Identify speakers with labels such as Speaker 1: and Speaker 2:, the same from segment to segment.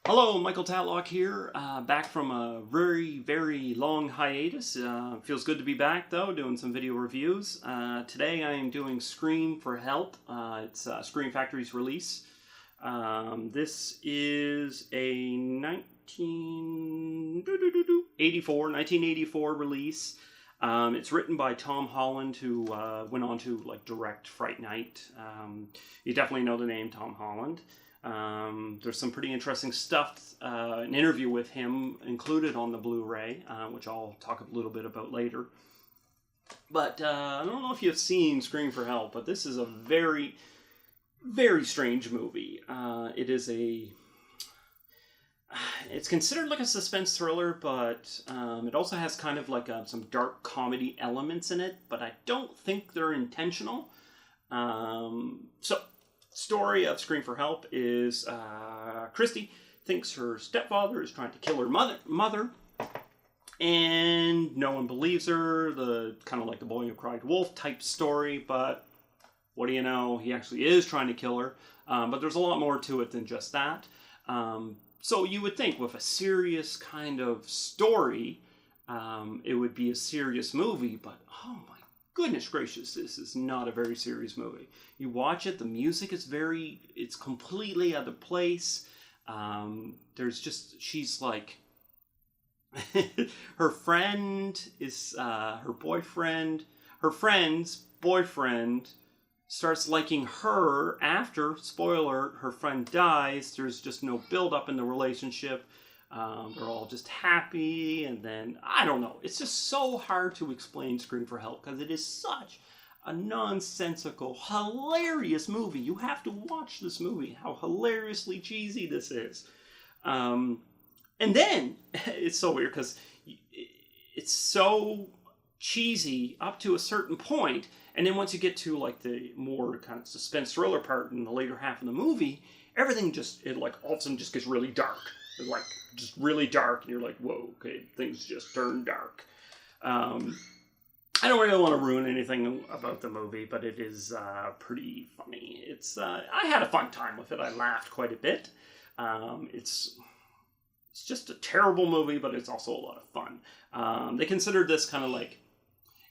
Speaker 1: Hello, Michael Tatlock here, back from a very, very long hiatus. Feels good to be back, though, doing some video reviews. Today I am doing Scream for Help. It's Scream Factory's release. This is a 1984 release. It's written by Tom Holland, who went on to direct Fright Night. You definitely know the name Tom Holland. There's some pretty interesting stuff, an interview with him included on the Blu-ray, which I'll talk a little bit about later. But I don't know if you've seen Scream for Help, but this is a very, very strange movie. It's considered like a suspense thriller, but it also has kind of like some dark comedy elements in it, but I don't think they're intentional. Story of Scream for Help is Christy thinks her stepfather is trying to kill her mother, and no one believes her. The kind of like the boy who cried wolf type story, but what do you know? He actually is trying to kill her. But there's a lot more to it than just that. So you would think with a serious kind of story, it would be a serious movie, but oh my goodness gracious, this is not a very serious movie. You watch it, the music is it's completely out of place. She's like, her friend is, her friend's boyfriend starts liking her after, spoiler, her friend dies. There's just no build up in the relationship. They're all just happy, and then, I don't know. It's just so hard to explain Scream for Help, because it is such a nonsensical, hilarious movie. You have to watch this movie, how hilariously cheesy this is. And then, it's so weird, because it's so cheesy up to a certain point, and then once you get to, like, the more kind of suspense thriller part in the later half of the movie, everything all of a sudden just gets really dark. Like, just really dark, and you're like, whoa, okay, things just turn dark. I don't really want to ruin anything about the movie, but it is pretty funny. I had a fun time with it. I laughed quite a bit. It's just a terrible movie, but it's also a lot of fun. They considered this kind of like,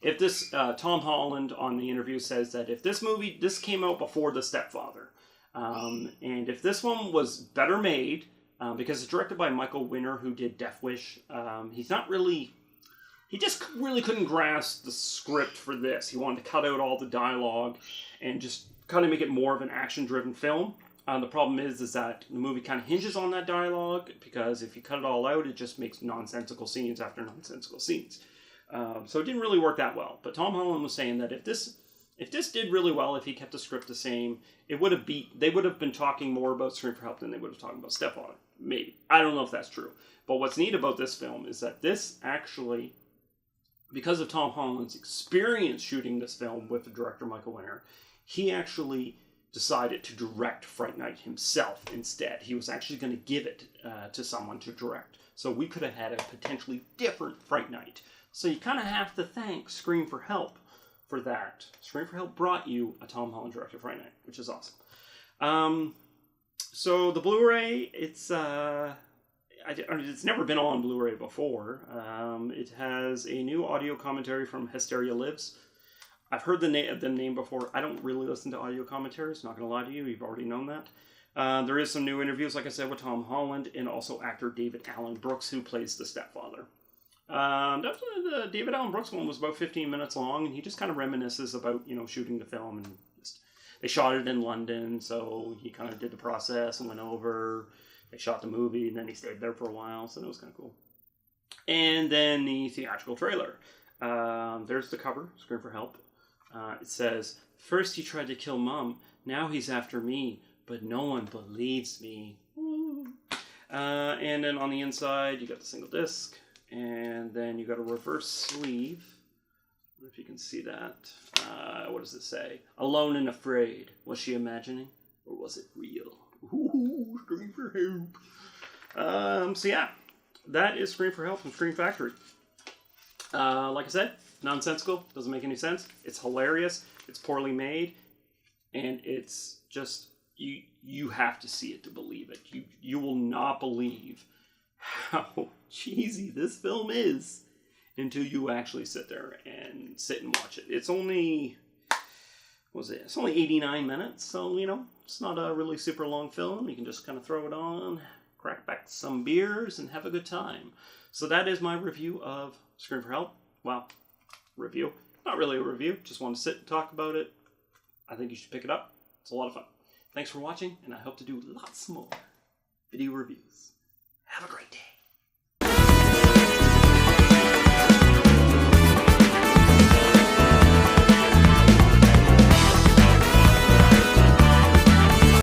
Speaker 1: if this, Tom Holland on the interview says that if this came out before The Stepfather, and if this one was better made, because it's directed by Michael Winner, who did Death Wish. He just really couldn't grasp the script for this. He wanted to cut out all the dialogue and just kind of make it more of an action-driven film. The problem is that the movie kind of hinges on that dialogue, because if you cut it all out, it just makes nonsensical scenes after nonsensical scenes. So it didn't really work that well. But Tom Holland was saying that if this did really well, if he kept the script the same, they would have been talking more about Scream for Help than they would have talked about Stepfather. Maybe. I don't know if that's true. But what's neat about this film is that this actually, because of Tom Holland's experience shooting this film with the director Michael Winner, he actually decided to direct Fright Night himself instead. He was actually going to give it to someone to direct. So we could have had a potentially different Fright Night. So you kind of have to thank Scream for Help for that. Scream for Help brought you a Tom Holland directed Fright Night, which is awesome. So the Blu-ray, it's never been on Blu-ray before. It has a new audio commentary from Hysteria Lives. I've heard the name before. I don't really listen to audio commentaries, not going to lie to you. You've already known that. There is some new interviews, like I said, with Tom Holland and also actor David Allen Brooks, who plays the stepfather. The David Allen Brooks one was about 15 minutes long, and he just kind of reminisces about, shooting the film, and they shot it in London, so he kind of did the process and went over. They shot the movie, and then he stayed there for a while, so that was kind of cool. And then the theatrical trailer. There's the cover, Scream for Help. It says, "First he tried to kill Mom, now he's after me, but no one believes me." And then on the inside, you got the single disc, and then you got a reverse sleeve. I don't know if you can see that. What does it say? "Alone and afraid. Was she imagining? Or was it real?" Ooh, Scream for Help. So yeah, that is Scream for Help from Scream Factory. Like I said, nonsensical. Doesn't make any sense. It's hilarious. It's poorly made. And it's just you have to see it to believe it. You will not believe how cheesy this film is until you actually sit there and watch it. It's only, it's only 89 minutes, so, it's not a really super long film. You can just kind of throw it on, crack back some beers, and have a good time. So that is my review of Scream for Help. Well, review. Not really a review, just want to sit and talk about it. I think you should pick it up. It's a lot of fun. Thanks for watching, and I hope to do lots more video reviews. Have a great day.